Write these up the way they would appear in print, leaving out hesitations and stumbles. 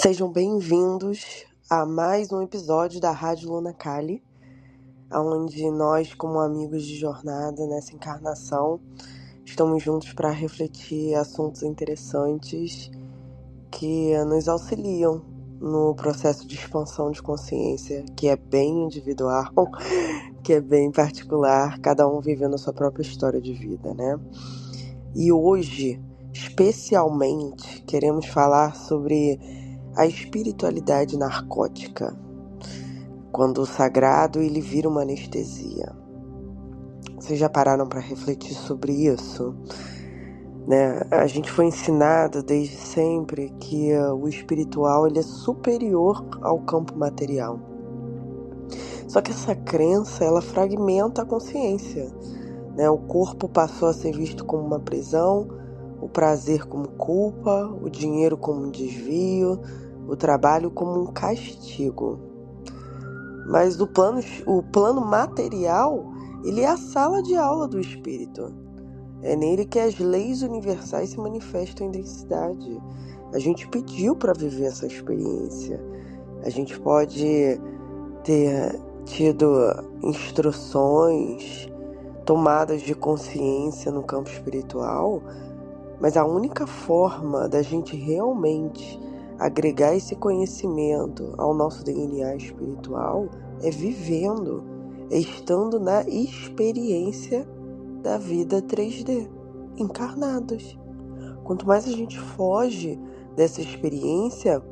Sejam bem-vindos a mais um episódio da Rádio Luna Kali, onde nós, como amigos de jornada nessa encarnação, estamos juntos para refletir assuntos interessantes que nos auxiliam no processo de expansão de consciência, que é bem individual, que é bem particular, cada um vivendo a sua própria história de vida, né? E hoje, especialmente, queremos falar sobre a espiritualidade narcótica, quando o sagrado ele vira uma anestesia. Vocês já pararam para refletir sobre isso? Né? A gente foi ensinado desde sempre que o espiritual ele é superior ao campo material. Só que essa crença ela fragmenta a consciência. Né? O corpo passou a ser visto como uma prisão, o prazer como culpa, o dinheiro como um desvio, o trabalho como um castigo. Mas o plano material, ele é a sala de aula do espírito. É nele que as leis universais se manifestam em densidade. A gente pediu para viver essa experiência. A gente pode ter tido instruções, tomadas de consciência no campo espiritual, mas a única forma da gente realmente agregar esse conhecimento ao nosso DNA espiritual é vivendo, é estando na experiência da vida 3D, encarnados. Quanto mais a gente foge dessa experiência,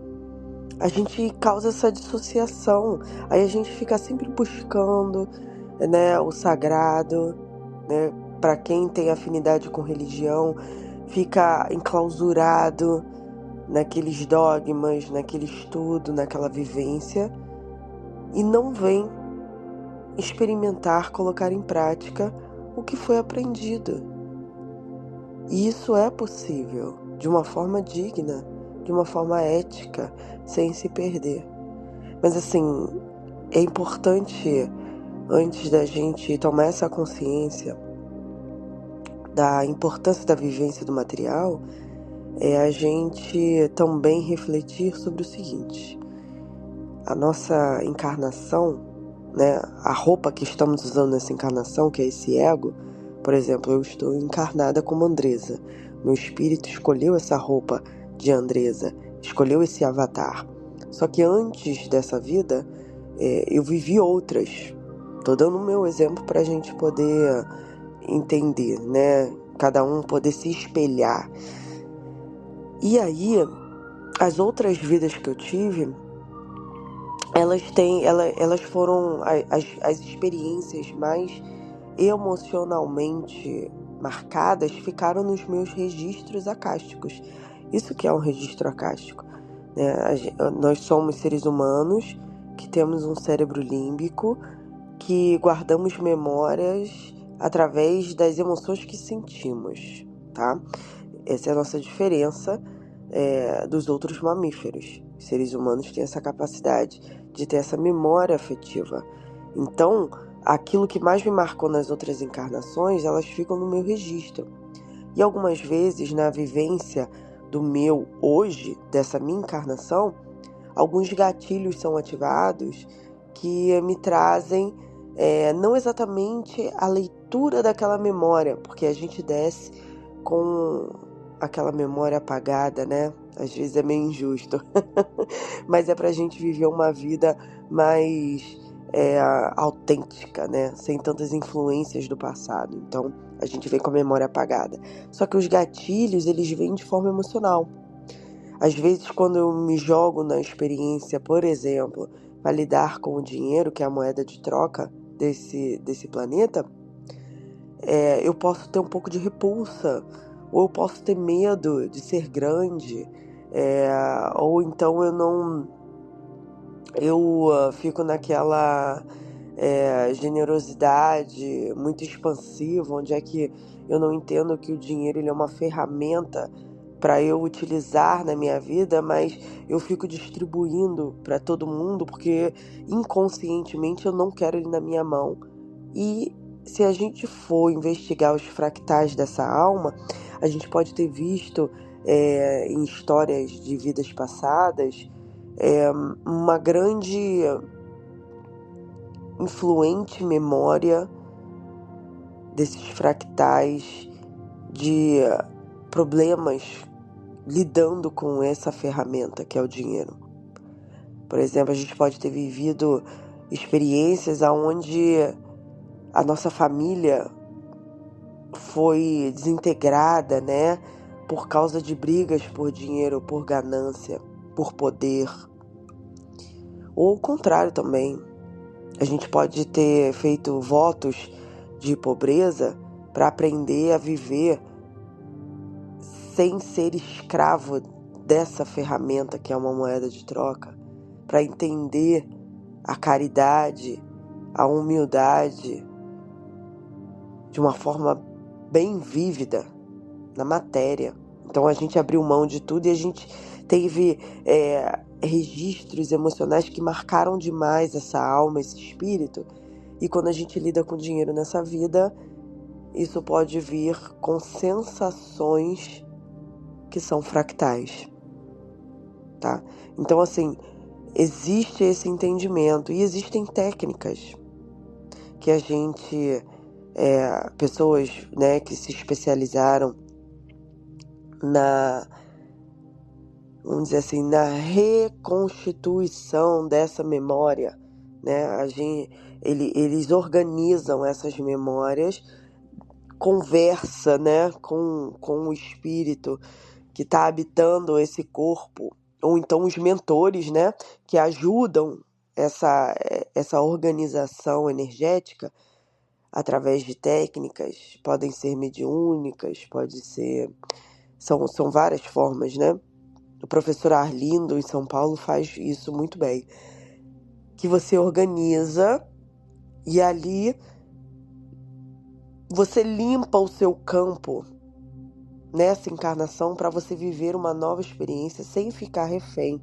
a gente causa essa dissociação. Aí a gente fica sempre buscando, né, o sagrado, né? Para quem tem afinidade com religião, fica enclausurado naqueles dogmas, naquele estudo, naquela vivência, e não vem experimentar, colocar em prática o que foi aprendido. E isso é possível, de uma forma digna, de uma forma ética, sem se perder. Mas assim, é importante, antes da gente tomar essa consciência da importância da vivência do material, é a gente também refletir sobre o seguinte: a nossa encarnação, né, a roupa que estamos usando nessa encarnação, que é esse ego, por exemplo, eu estou encarnada como Andresa, meu espírito escolheu essa roupa de Andresa, escolheu esse avatar. Só que antes dessa vida, eu vivi outras. Estou dando o meu exemplo para a gente poder entender, né, cada um poder se espelhar. E aí, as outras vidas que eu tive, elas foram as experiências mais emocionalmente marcadas, ficaram nos meus registros acásticos. Isso que é um registro acástico, né? Nós somos seres humanos que temos um cérebro límbico, que guardamos memórias através das emoções que sentimos, tá? Essa é a nossa diferença dos outros mamíferos. Os seres humanos têm essa capacidade de ter essa memória afetiva. Então, aquilo que mais me marcou nas outras encarnações, elas ficam no meu registro. E algumas vezes, na vivência do meu hoje, dessa minha encarnação, alguns gatilhos são ativados que me trazem não exatamente a leitura daquela memória, porque a gente desce com aquela memória apagada, né? Às vezes é meio injusto, mas é pra gente viver uma vida mais autêntica, né? Sem tantas influências do passado. Então, a gente vem com a memória apagada. Só que os gatilhos, eles vêm de forma emocional. Às vezes, quando eu me jogo na experiência, por exemplo, para lidar com o dinheiro, que é a moeda de troca desse planeta, eu posso ter um pouco de repulsa, ou eu posso ter medo de ser grande, ou então eu fico naquela generosidade muito expansiva, onde é que eu não entendo que o dinheiro ele é uma ferramenta para eu utilizar na minha vida, mas eu fico distribuindo para todo mundo porque inconscientemente eu não quero ele na minha mão. E se a gente for investigar os fractais dessa alma, a gente pode ter visto em histórias de vidas passadas, uma grande influente memória desses fractais de problemas lidando com essa ferramenta que é o dinheiro. Por exemplo, a gente pode ter vivido experiências onde a nossa família foi desintegrada, né, por causa de brigas por dinheiro, por ganância, por poder. Ou o contrário também. A gente pode ter feito votos de pobreza para aprender a viver sem ser escravo dessa ferramenta que é uma moeda de troca, para entender a caridade, a humildade de uma forma bem vívida na matéria. Então a gente abriu mão de tudo e a gente teve registros emocionais que marcaram demais essa alma, esse espírito. E quando a gente lida com dinheiro nessa vida, isso pode vir com sensações que são fractais, tá? Então, assim, existe esse entendimento e existem técnicas que a gente, pessoas, né, que se especializaram vamos dizer assim, na reconstituição dessa memória, né? Eles organizam essas memórias, conversa, né, com o espírito que está habitando esse corpo, ou então os mentores, né, que ajudam essa organização energética através de técnicas, podem ser mediúnicas, são várias formas, né? O professor Arlindo, em São Paulo, faz isso muito bem. Que você organiza e ali você limpa o seu campo nessa encarnação para você viver uma nova experiência sem ficar refém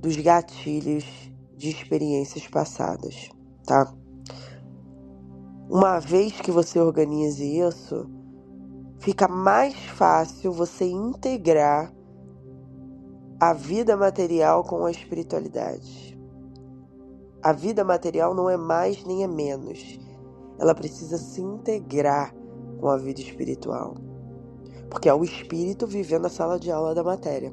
dos gatilhos de experiências passadas, tá? Uma vez que você organize isso, fica mais fácil você integrar a vida material com a espiritualidade. A vida material não é mais nem é menos. Ela precisa se integrar com a vida espiritual. Porque é o espírito vivendo na sala de aula da matéria.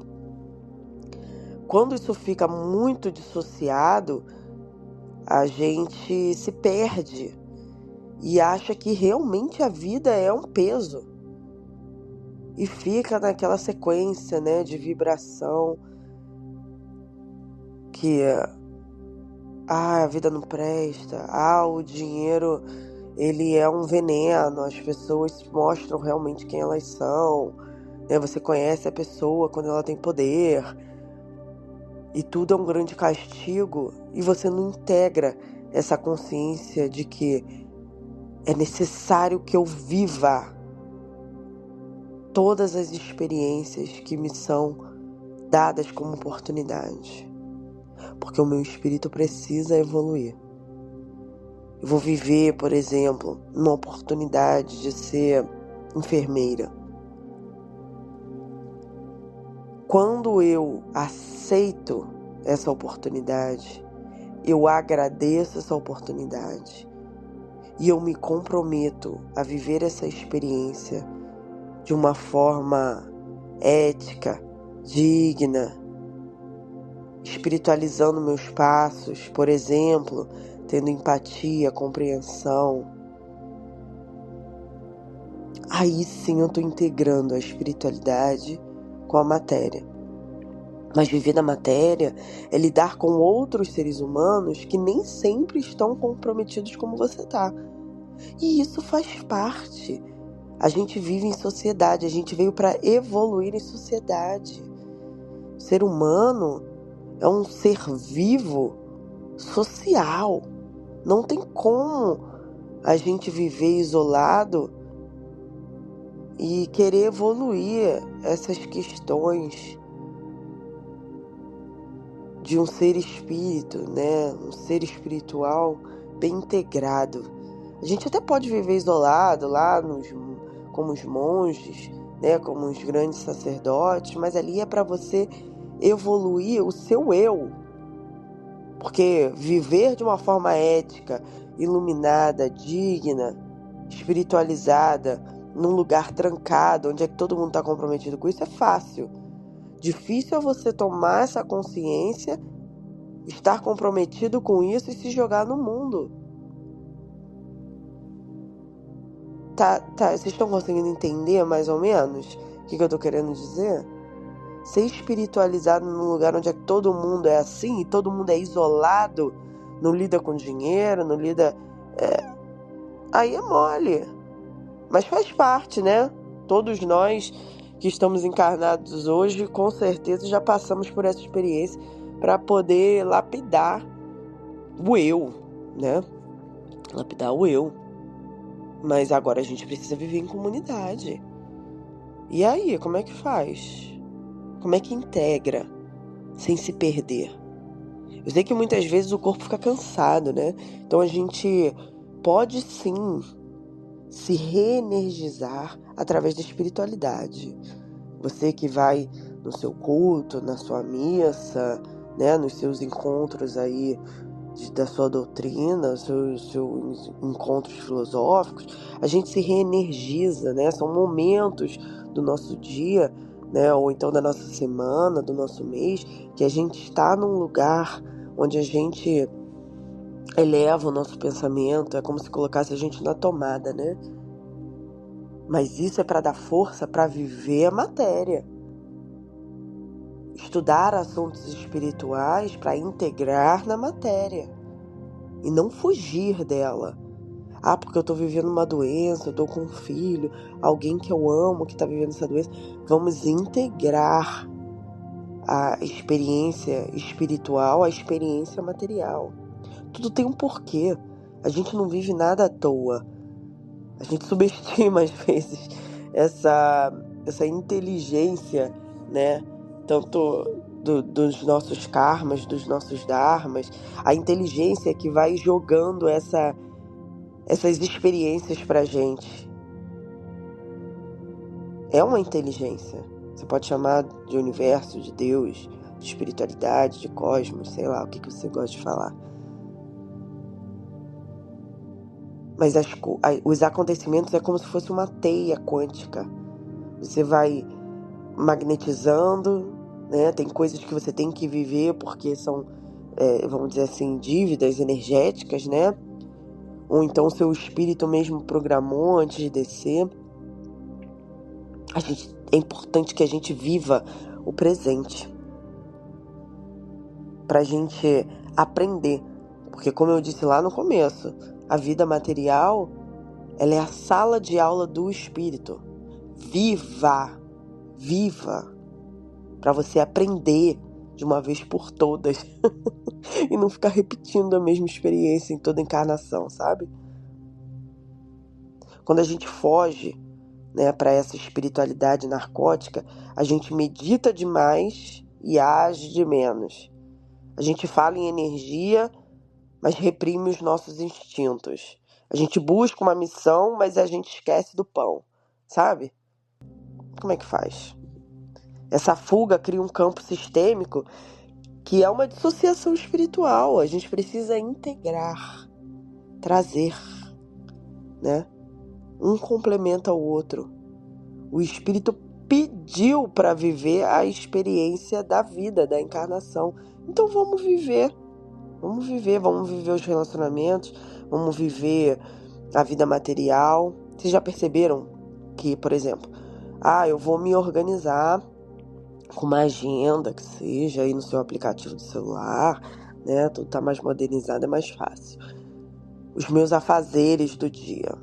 Quando isso fica muito dissociado, a gente se perde e acha que realmente a vida é um peso. E fica naquela sequência, né, de vibração que a vida não presta, o dinheiro ele é um veneno, as pessoas mostram realmente quem elas são, né? Você conhece a pessoa quando ela tem poder e tudo é um grande castigo e você não integra essa consciência de que é necessário que eu viva todas as experiências que me são dadas como oportunidade, porque o meu espírito precisa evoluir. Eu vou viver, por exemplo, uma oportunidade de ser enfermeira. Quando eu aceito essa oportunidade, eu agradeço essa oportunidade e eu me comprometo a viver essa experiência de uma forma ética, digna, espiritualizando meus passos, por exemplo, tendo empatia, compreensão. Aí sim eu estou integrando a espiritualidade com a matéria. Mas viver na matéria é lidar com outros seres humanos que nem sempre estão comprometidos como você está. E isso faz parte. A gente vive em sociedade, a gente veio para evoluir em sociedade. O ser humano é um ser vivo, social. Não tem como a gente viver isolado e querer evoluir essas questões de um ser espírito, né? Um ser espiritual bem integrado. A gente até pode viver isolado lá como os monges, né, como os grandes sacerdotes, mas ali é para você evoluir o seu eu. Porque viver de uma forma ética, iluminada, digna, espiritualizada, num lugar trancado, onde é que todo mundo está comprometido com isso, é fácil. Difícil é você tomar essa consciência, estar comprometido com isso e se jogar no mundo. Vocês estão conseguindo entender mais ou menos o que eu tô querendo dizer? Ser espiritualizado num lugar onde é que todo mundo é assim e todo mundo é isolado, não lida com dinheiro, não lida... Aí é mole. Mas faz parte, né? Todos nós que estamos encarnados hoje, com certeza já passamos por essa experiência para poder lapidar o eu, né? Lapidar o eu. Mas agora a gente precisa viver em comunidade. E aí, como é que faz? Como é que integra sem se perder? Eu sei que muitas vezes o corpo fica cansado, né? Então a gente pode sim se reenergizar através da espiritualidade. Você que vai no seu culto, na sua missa, né, nos seus encontros aí da sua doutrina, seus encontros filosóficos, a gente se reenergiza, né? São momentos do nosso dia, né, ou então da nossa semana, do nosso mês, que a gente está num lugar onde a gente eleva o nosso pensamento, é como se colocasse a gente na tomada, né? Mas isso é para dar força para viver a matéria. Estudar assuntos espirituais para integrar na matéria e não fugir dela. Ah, porque eu tô vivendo uma doença, eu tô com um filho, alguém que eu amo que tá vivendo essa doença. Vamos integrar a experiência espiritual à experiência material. Tudo tem um porquê. A gente não vive nada à toa. A gente subestima às vezes essa inteligência, né? Tanto dos nossos karmas, dos nossos dharmas, a inteligência que vai jogando essas experiências pra gente. É uma inteligência. Você pode chamar de universo, de Deus, de espiritualidade, de cosmos, sei lá o que você gosta de falar. Mas os acontecimentos é como se fosse uma teia quântica. Você vai magnetizando, né? Tem coisas que você tem que viver porque são, vamos dizer assim, dívidas energéticas, né? Ou então o seu espírito mesmo programou antes de descer. É importante que a gente viva o presente pra gente aprender. Porque como eu disse lá no começo, a vida material, ela é a sala de aula do espírito. Viva! Pra você aprender de uma vez por todas. E não ficar repetindo a mesma experiência em toda encarnação, sabe? Quando a gente foge, né, para essa espiritualidade narcótica, a gente medita demais e age de menos. A gente fala em energia, mas reprime os nossos instintos. A gente busca uma missão, mas a gente esquece do pão, sabe? Como é que faz? Essa fuga cria um campo sistêmico que é uma dissociação espiritual. A gente precisa integrar, trazer, né? Um complementa o outro. O espírito pediu para viver a experiência da vida, da encarnação. Então vamos viver os relacionamentos, vamos viver a vida material. Vocês já perceberam que, por exemplo, eu vou me organizar com uma agenda que seja aí no seu aplicativo do celular, né? Tudo tá mais modernizado, é mais fácil. Os meus afazeres do dia.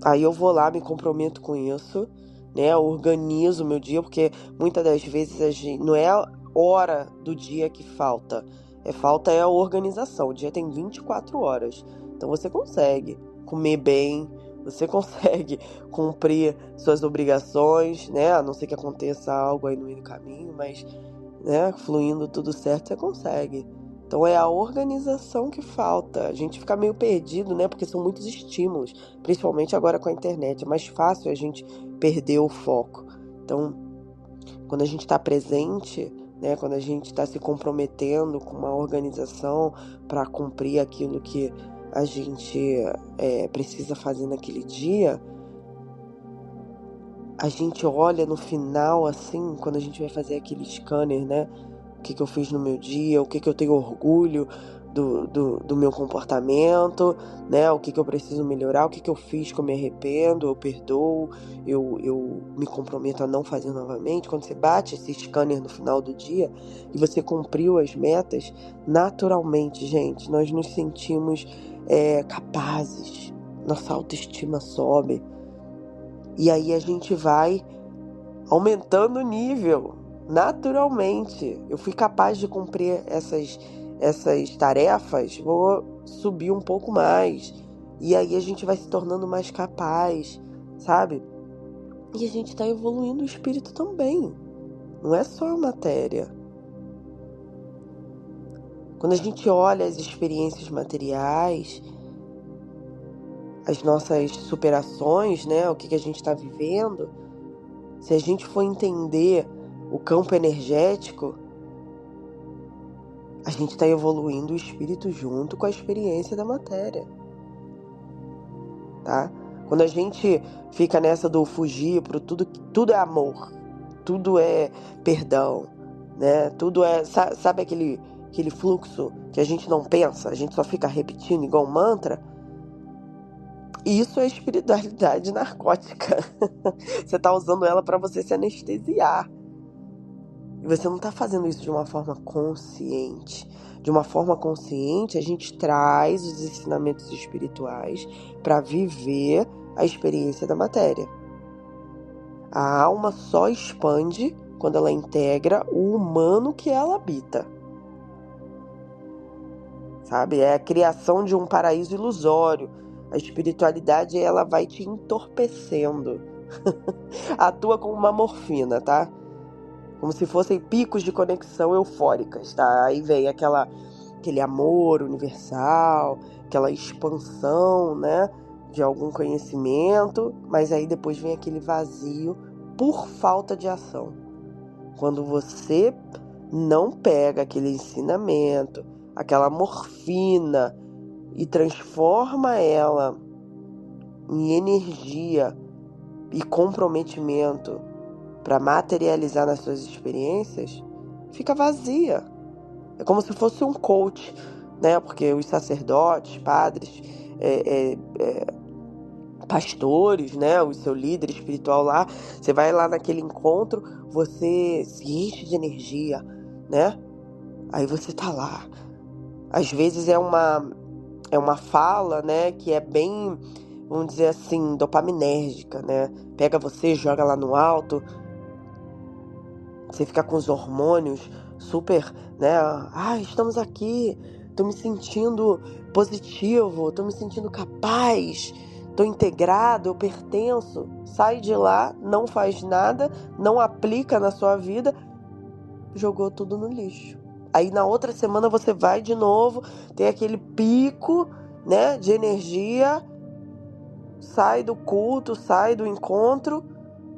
Aí eu vou lá, me comprometo com isso, né? Eu organizo o meu dia, porque muitas das vezes não é a hora do dia que falta. Falta a organização. O dia tem 24 horas. Então você consegue comer bem, você consegue cumprir suas obrigações, né? A não ser que aconteça algo aí no meio do caminho, mas, né, fluindo tudo certo, você consegue. Então é a organização que falta. A gente fica meio perdido, né? Porque são muitos estímulos, principalmente agora com a internet. É mais fácil a gente perder o foco. Então, quando a gente está presente, né, quando a gente está se comprometendo com uma organização para cumprir aquilo que a gente precisa fazer naquele dia, a gente olha no final, assim, quando a gente vai fazer aquele scanner, né? O que eu fiz no meu dia, o que eu tenho orgulho do meu comportamento, né? O que eu preciso melhorar, o que eu fiz que eu me arrependo, eu perdoo, eu me comprometo a não fazer novamente. Quando você bate esse scanner no final do dia e você cumpriu as metas, naturalmente, gente, nós nos sentimos capazes, nossa autoestima sobe. E aí a gente vai aumentando o nível, naturalmente. Eu fui capaz de cumprir essas tarefas, vou subir um pouco mais. E aí a gente vai se tornando mais capaz, sabe? E a gente está evoluindo o espírito também. Não é só a matéria. Quando a gente olha as experiências materiais, as nossas superações, né? O que a gente está vivendo, se a gente for entender o campo energético, a gente está evoluindo o espírito junto com a experiência da matéria, tá? Quando a gente fica nessa do fugir pro tudo é amor, tudo é perdão, né? Tudo é, sabe aquele fluxo que a gente não pensa, a gente só fica repetindo igual um mantra? Isso é espiritualidade narcótica. Você está usando ela para você se anestesiar. E você não está fazendo isso de uma forma consciente. De uma forma consciente, a gente traz os ensinamentos espirituais para viver a experiência da matéria. A alma só expande quando ela integra o humano que ela habita. Sabe? É a criação de um paraíso ilusório. A espiritualidade, ela vai te entorpecendo. Atua como uma morfina, tá? Como se fossem picos de conexão eufóricas, tá? Aí vem aquele amor universal, aquela expansão, né? De algum conhecimento, mas aí depois vem aquele vazio por falta de ação. Quando você não pega aquele ensinamento, aquela morfina, e transforma ela em energia e comprometimento para materializar nas suas experiências, fica vazia. É como se fosse um coach, né? Porque os sacerdotes, padres, pastores, né? O seu líder espiritual lá, você vai lá naquele encontro, você se enche de energia, né? Aí você tá lá. Às vezes é uma fala, né, que é bem, vamos dizer assim, dopaminérgica, né? Pega você, joga lá no alto, você fica com os hormônios super, né? Estamos aqui, tô me sentindo positivo, tô me sentindo capaz, tô integrado, eu pertenço. Sai de lá, não faz nada, não aplica na sua vida, jogou tudo no lixo. Aí na outra semana você vai de novo, tem aquele pico, né, de energia, sai do culto, sai do encontro,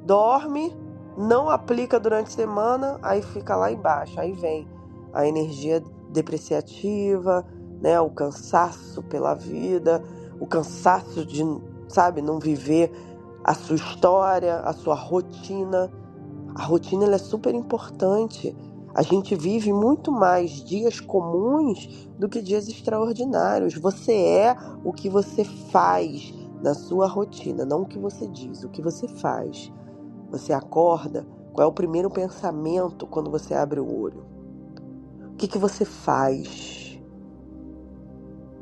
dorme, não aplica durante a semana, aí fica lá embaixo. Aí vem a energia depreciativa, né, o cansaço pela vida, o cansaço de, sabe, não viver a sua história, a sua rotina. A rotina ela é super importante. A gente vive muito mais dias comuns do que dias extraordinários. Você é o que você faz na sua rotina, não o que você diz, o que você faz. Você acorda, qual é o primeiro pensamento quando você abre o olho? O que você faz?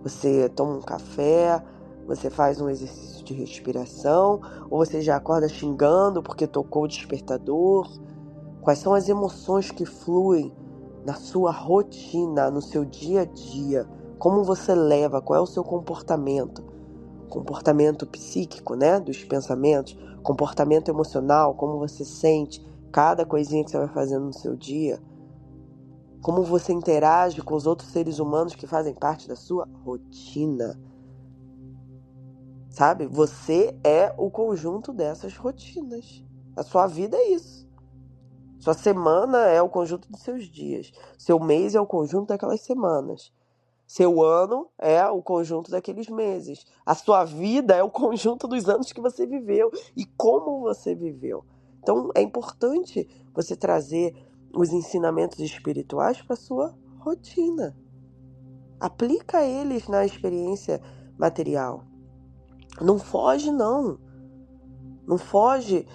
Você toma um café, você faz um exercício de respiração, ou você já acorda xingando porque tocou o despertador? Quais são as emoções que fluem na sua rotina, no seu dia a dia? Como você leva? Qual é o seu comportamento? Comportamento psíquico, né? Dos pensamentos. Comportamento emocional, como você sente cada coisinha que você vai fazendo no seu dia. Como você interage com os outros seres humanos que fazem parte da sua rotina. Sabe? Você é o conjunto dessas rotinas. A sua vida é isso. Sua semana é o conjunto dos seus dias. Seu mês é o conjunto daquelas semanas. Seu ano é o conjunto daqueles meses. A sua vida é o conjunto dos anos que você viveu e como você viveu. Então, é importante você trazer os ensinamentos espirituais para a sua rotina. Aplica eles na experiência material. Não foge, não. Não foge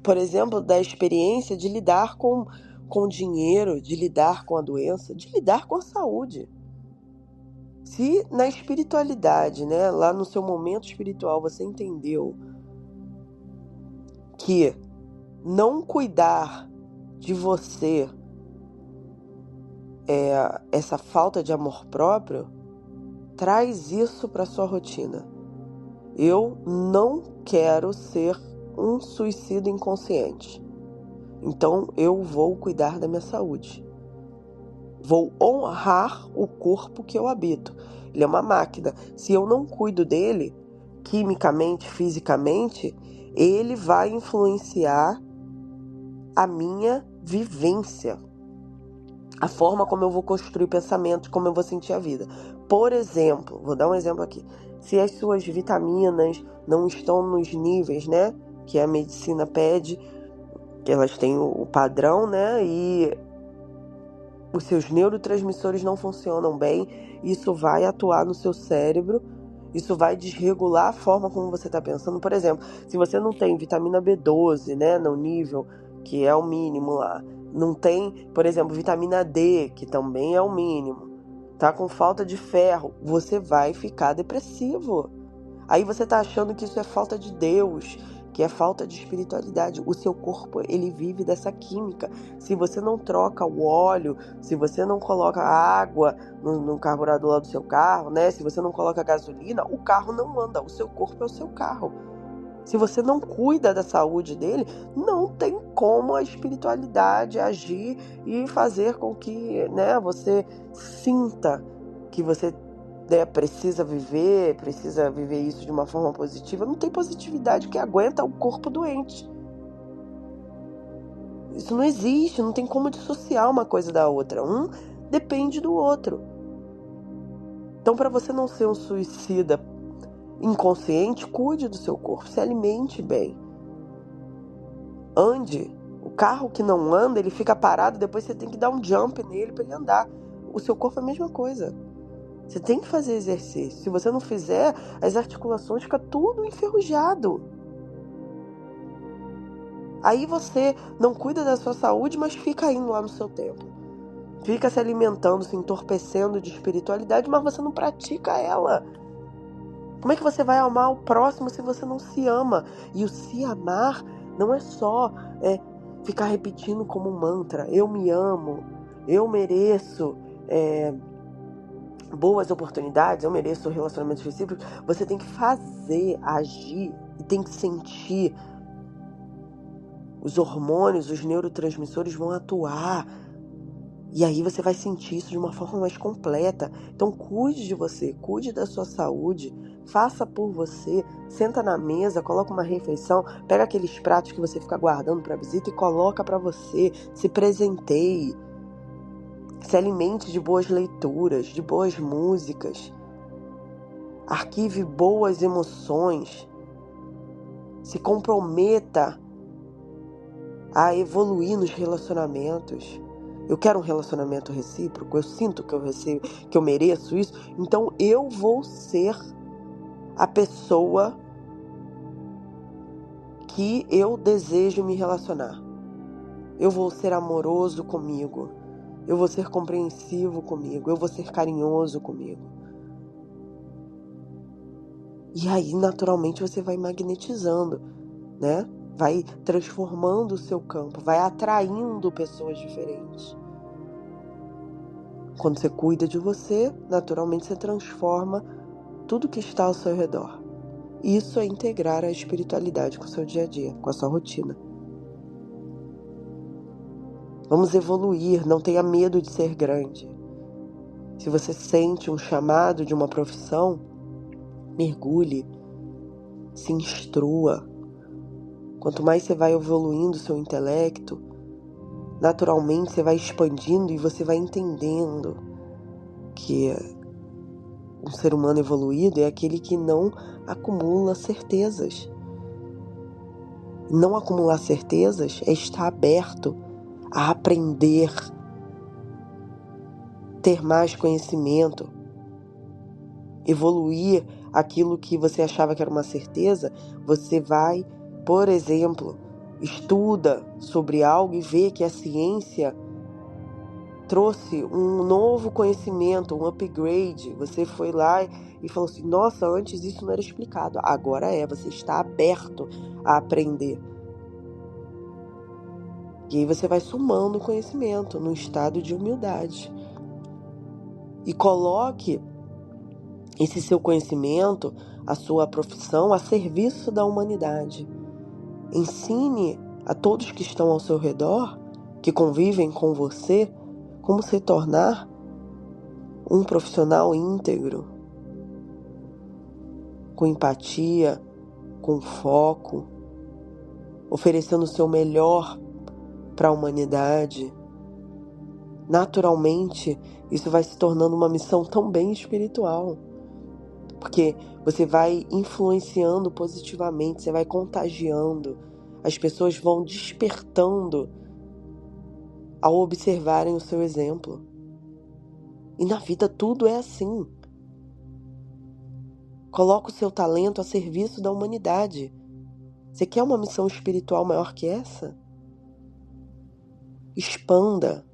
por exemplo, da experiência de lidar com o dinheiro, de lidar com a doença, de lidar com a saúde. Se na espiritualidade, né, lá no seu momento espiritual, você entendeu que não cuidar de você é essa falta de amor próprio, traz isso para sua rotina. Eu não quero ser um suicida inconsciente. Então eu vou cuidar da minha saúde. Vou honrar o corpo que eu habito. Ele é uma máquina. Se eu não cuido dele, quimicamente, fisicamente, ele vai influenciar a minha vivência. A forma como eu vou construir pensamentos, como eu vou sentir a vida. Por exemplo, vou dar um exemplo aqui. Se as suas vitaminas não estão nos níveis, né, que a medicina pede, que elas têm o padrão, né, e os seus neurotransmissores não funcionam bem, isso vai atuar no seu cérebro, isso vai desregular a forma como você está pensando. Por exemplo, se você não tem vitamina B12, né, no nível que é o mínimo lá, não tem, por exemplo, vitamina D, que também é o mínimo, tá com falta de ferro, você vai ficar depressivo. Aí você tá achando que isso é falta de Deus, que é falta de espiritualidade. O seu corpo, ele vive dessa química. Se você não troca o óleo, se você não coloca água no carburador lá do seu carro, né? Se você não coloca gasolina, o carro não anda. O seu corpo é o seu carro. Se você não cuida da saúde dele, não tem como a espiritualidade agir e fazer com que, né, você sinta que você precisa viver isso de uma forma positiva. Não tem positividade que aguenta o corpo doente. Isso não existe, não tem como dissociar uma coisa da outra. Um depende do outro. Então, para você não ser um suicida inconsciente, cuide do seu corpo, se alimente bem. Ande. O carro que não anda, ele fica parado, depois você tem que dar um jump nele para ele andar. O seu corpo é a mesma coisa. Você tem que fazer exercício. Se você não fizer, as articulações ficam tudo enferrujado. Aí você não cuida da sua saúde, mas fica indo lá no seu templo. Fica se alimentando, se entorpecendo de espiritualidade, mas você não pratica ela. Como é que você vai amar o próximo se você não se ama? E o se amar não é só ficar repetindo como um mantra. Eu me amo, eu mereço boas oportunidades, eu mereço relacionamentos recíprocos. Você tem que fazer, agir e tem que sentir. Os hormônios, os neurotransmissores vão atuar. E aí você vai sentir isso de uma forma mais completa. Então cuide de você, cuide da sua saúde, faça por você, senta na mesa, coloca uma refeição, pega aqueles pratos que você fica guardando para visita e coloca para você, se presenteie, se alimente de boas leituras, de boas músicas, arquive boas emoções, se comprometa a evoluir nos relacionamentos. Eu quero um relacionamento recíproco, eu sinto que eu mereço isso, então eu vou ser a pessoa que eu desejo me relacionar. Eu vou ser amoroso comigo, eu vou ser compreensivo comigo, eu vou ser carinhoso comigo. E aí, naturalmente, você vai magnetizando, né? Vai transformando o seu campo, vai atraindo pessoas diferentes. Quando você cuida de você, naturalmente você transforma tudo que está ao seu redor. Isso é integrar a espiritualidade com o seu dia a dia, com a sua rotina. Vamos evoluir, não tenha medo de ser grande. Se você sente um chamado de uma profissão, mergulhe, se instrua. Quanto mais você vai evoluindo o seu intelecto, naturalmente você vai expandindo e você vai entendendo que um ser humano evoluído é aquele que não acumula certezas. Não acumular certezas é estar aberto a aprender, ter mais conhecimento, evoluir aquilo que você achava que era uma certeza. Você vai, por exemplo, estuda sobre algo e vê que a ciência trouxe um novo conhecimento, um upgrade. Você foi lá e falou assim: nossa, antes isso não era explicado, agora é. Você está aberto a aprender. E aí você vai somando conhecimento num estado de humildade. E coloque esse seu conhecimento, a sua profissão, a serviço da humanidade. Ensine a todos que estão ao seu redor, que convivem com você, como se tornar um profissional íntegro, com empatia, com foco, oferecendo o seu melhor para a humanidade. Naturalmente, isso vai se tornando uma missão também espiritual, porque você vai influenciando positivamente, você vai contagiando, as pessoas vão despertando ao observarem o seu exemplo. E na vida tudo é assim. Coloca o seu talento a serviço da humanidade. Você quer uma missão espiritual maior que essa? Expanda.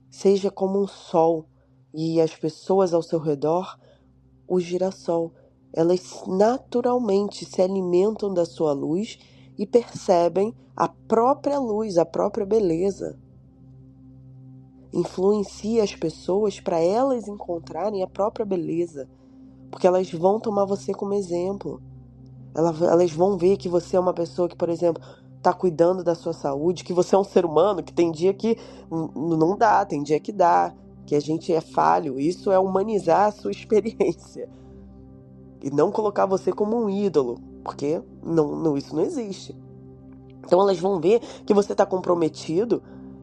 Seja como um sol e as pessoas ao seu redor, o girassol. Elas naturalmente se alimentam da sua luz e percebem a própria luz, a própria beleza. Influencia as pessoas para elas encontrarem a própria beleza, porque elas vão tomar você como exemplo. Elas vão ver que você é uma pessoa que, por exemplo, está cuidando da sua saúde, que você é um ser humano, que tem dia que não dá, tem dia que dá, que a gente é falho. Isso é humanizar a sua experiência. E não colocar você como um ídolo, porque isso não existe. Então elas vão ver que você está comprometido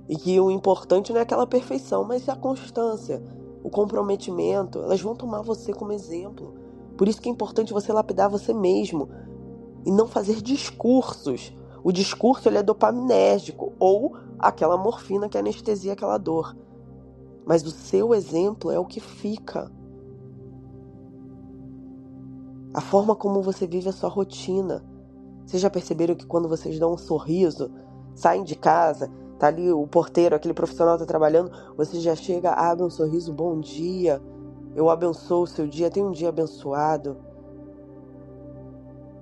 e que o importante não é aquela perfeição, mas a constância, o comprometimento. Elas vão tomar você como exemplo. Por isso que é importante você lapidar você mesmo e não fazer discursos. O discurso ele é dopaminérgico ou aquela morfina que anestesia aquela dor. Mas o seu exemplo é o que fica. A forma como você vive a sua rotina. Vocês já perceberam que quando vocês dão um sorriso, saem de casa, tá ali o porteiro, aquele profissional tá trabalhando, você já chega, abre um sorriso, bom dia, eu abençoo o seu dia, tenha um dia abençoado.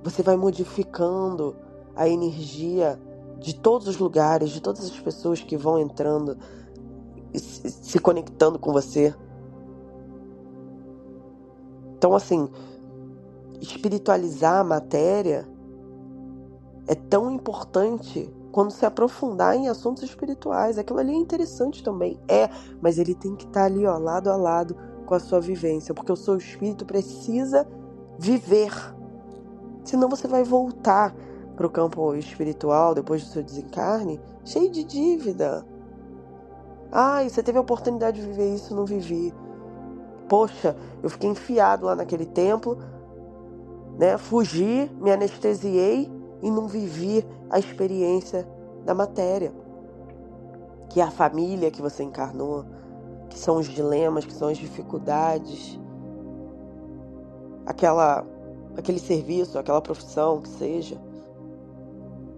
Você vai modificando a energia de todos os lugares, de todas as pessoas que vão entrando e se conectando com você. Então, assim, espiritualizar a matéria é tão importante quando se aprofundar em assuntos espirituais. Aquilo ali é interessante também, mas ele tem que estar ali, ó, lado a lado com a sua vivência, porque o seu espírito precisa viver. Senão você vai voltar para o campo espiritual depois do seu desencarne cheio de dívida. Ai, você teve a oportunidade de viver isso, não vivi. Poxa, eu fiquei enfiado lá naquele templo, né? Fugi, me anestesiei e não vivi a experiência da matéria, que é a família que você encarnou, que são os dilemas, que são as dificuldades, aquele serviço, aquela profissão que seja.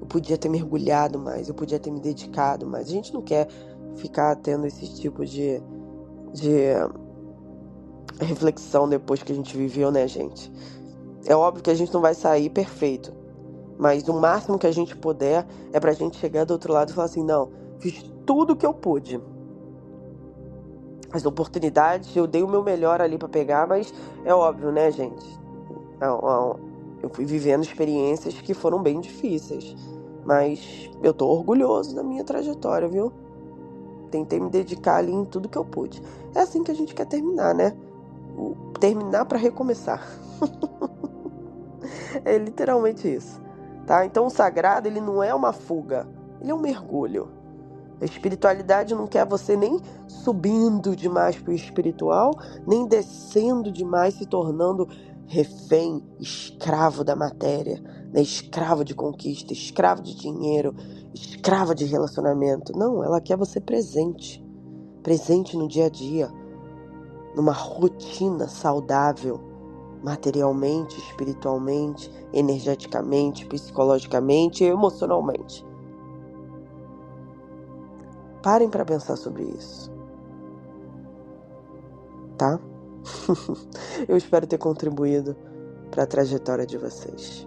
Eu podia ter mergulhado mais, eu podia ter me dedicado mais. A gente não quer ficar tendo esse tipo de reflexão depois que a gente viveu, né, gente? É óbvio que a gente não vai sair perfeito, mas o máximo que a gente puder é pra gente chegar do outro lado e falar assim, não, fiz tudo o que eu pude. As oportunidades, eu dei o meu melhor ali pra pegar, mas é óbvio, né, gente? Eu fui vivendo experiências que foram bem difíceis, mas eu tô orgulhoso da minha trajetória, viu? Tentei me dedicar ali em tudo que eu pude. É assim que a gente quer terminar, né? Terminar pra recomeçar. É literalmente isso. tá? Então o sagrado, ele não é uma fuga, ele é um mergulho. A espiritualidade não quer você nem subindo demais para o espiritual, nem descendo demais, se tornando refém, escravo da matéria, né? Escravo de conquista, escravo de dinheiro, escravo de relacionamento. Não, ela quer você presente, presente no dia a dia, numa rotina saudável, materialmente, espiritualmente, energeticamente, psicologicamente e emocionalmente. Parem para pensar sobre isso, tá? Eu espero ter contribuído para a trajetória de vocês.